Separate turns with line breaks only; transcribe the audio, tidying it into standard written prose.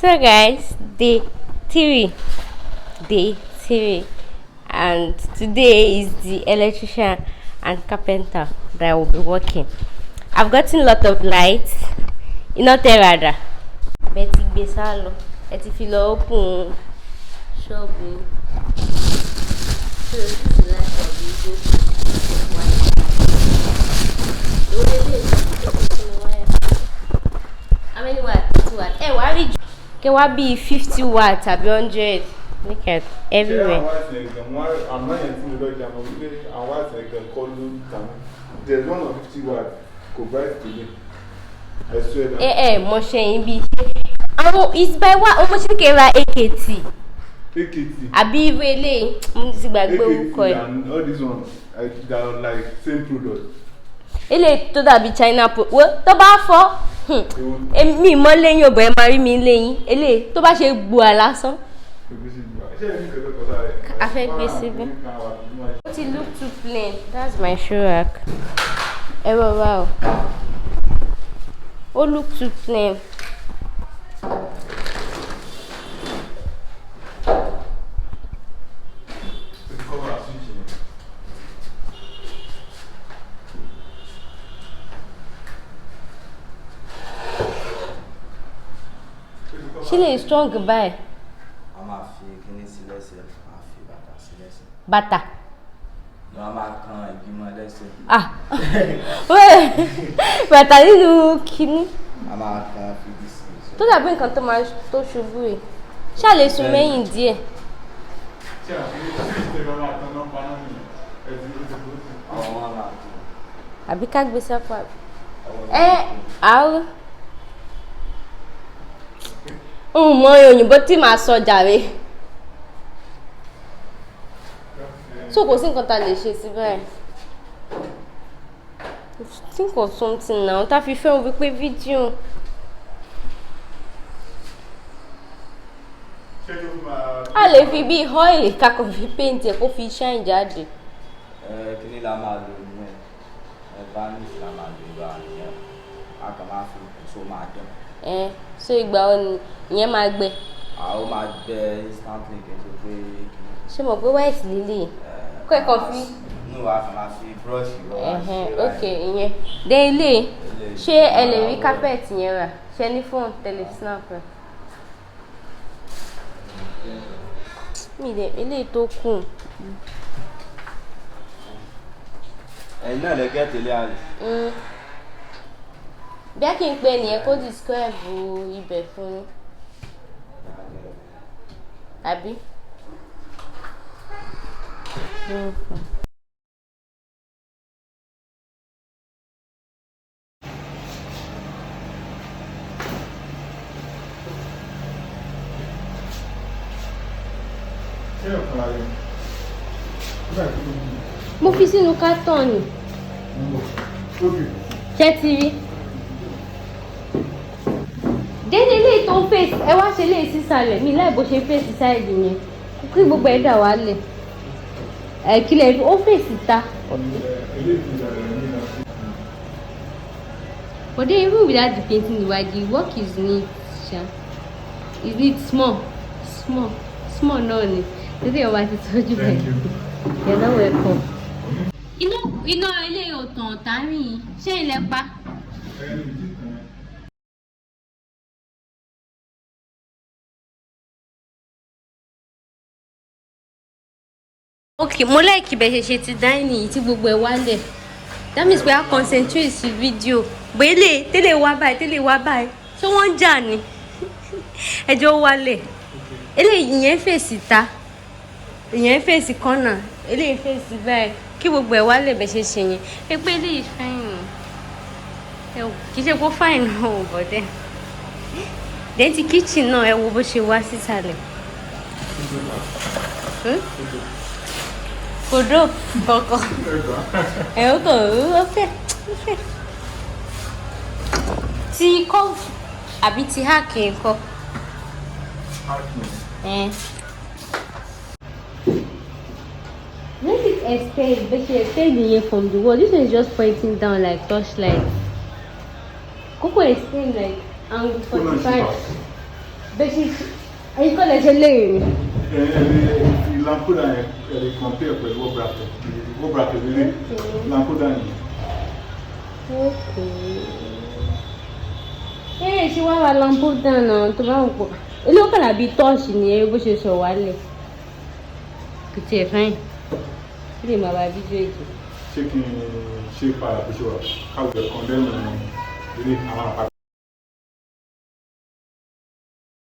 So guys, day 3, and today is the electrician and carpenter that will be working. I've gotten a lot of lights. Not rather. Betty Besalo. Betty Philo open shop. So this is the last of the how many watts? 2 watts. Hey, why did you? Okay, what be 50 watts or 100? Look at everywhere.
There's one of 50 watts. Go back to me. I swear that.
Moshe be. It's by what? How much you AKT?
AKT.
Abi really?
AKT and all these ones, they are like same product.
Ele to that be China product. To ba fo. Mi mo leyin obo e mari mi leyin. Ele to ba se gbo alasan. I feel basically. But it look too plain. That's my shoe rack. Wow. Oh, look too plain. Chile is strong goodbye.
I'm a fee, can you see less?
Bata.
No, I'm a can give my lesson.
Bata nínú kíní.
I'm a can feed this.
Tó dàbí nǹkan tó máa tó ṣubú ẹ̀. Ṣá lè sùn mẹ́yìn díẹ̀. Àbí ká gbé sápá. Àárọ̀. Mọ òyìnbó tí màá sọ jàre. So kò sí nǹkan tá lè ṣe sí báyìí. Think of something now. Tá fi fẹ́ wípé fídíò. A lè fi bí oil kakọ̀ fi paint ẹ̀ kó fi shine jáde.
Kí ni la máa lò ní varnish la máa lò ìgbà yẹn. A kàn máa fi so máa dán.
So ìgbà wo ni ìyẹn máa gbẹ?
Ó máa gbẹ instantly kí n tó pé.
Ṣé mo pé white lílé? Kọ́ ẹ̀kọ́ fi.
No, a kàn máa fi brush lọ.
Okay, ìyẹn. Dé ilé. Ṣé ẹ lè rí carpet yẹn rà? Ṣé ní fóònù tẹlẹ snap rẹ̀? Mi dẹ̀ eléyìí tó kù.
Ẹ̀yin náà lè gẹ́ tẹ̀lé àlè.
Bí a kì í pè nìyẹn kó describe ibẹ̀ fún yín. Àbí? Mo fi sínú kátọ́ọ̀nù. Ṣé ti rí? Dédé lè tó fèsì ẹ wá ṣe lè sísàlẹ̀ mi láì bó ṣe fèsì sáìdì yẹn kí gbogbo ẹ̀ dà wálẹ̀. Kílẹ̀ ó fèsì ta. But then even without the painting the white, the work is neat. Is neat small náà ni. Dédé ọba ti tọ́jú bẹ́ẹ̀. You're not welcome. Iná ilé ọ̀tàn ọ̀tárìn ṣé ilẹ̀ pa? Okay, mo like bẹ́ẹ̀ ṣe ti dining tí gbogbo ẹ̀ wálẹ̀. That means we are concentrate sí video. Bẹ́ẹ̀lẹ̀ tẹ́lẹ̀ wá báyìí. Ṣé wọ́n ń jà ni? Ẹjọ́ wálẹ̀. Eléyìí yẹn fèsì ta. Ìyẹn fèsì kọ́nà. Eléyìí fèsì báyìí. Kí gbogbo ẹ̀ wálẹ̀ bẹ́ẹ̀ ṣe ṣe yẹn. Ẹ pé eléyìí fine. Kì í ṣe kó fine náà ò bọ̀dẹ̀. Then ti kitchen náà ẹ wo bó ṣe wá sísàlẹ̀. Kodo kọ̀ọ̀kan. Ó kàn ó fẹ́. Ti kọ́ àbí ti háàkì nǹkan. Let it escape, but she escaped from the wall. This one is just pointing down like torchlight. Coco escaped like angle 45. bẹ́ẹ̀ ẹ̀yin kọ́ lẹ ṣe léèrè.
Lampoda yẹn compare pẹ̀lú wall bracket lélẹ̀ lampoda yẹn.
Ṣé wá wa lampoda náà tó bá ń pọ̀ ilé ó kàlà bíi tọ́ọ̀ṣì ni ẹ bó ṣe sọ wálẹ̀ kò tiẹ̀ fáyìn kí lè máa bá fídíò ètò.
Ṣé kí n ṣe padà bó ṣe wà káwé kọ́ndẹ́mù ilé àwọn àpapọ̀.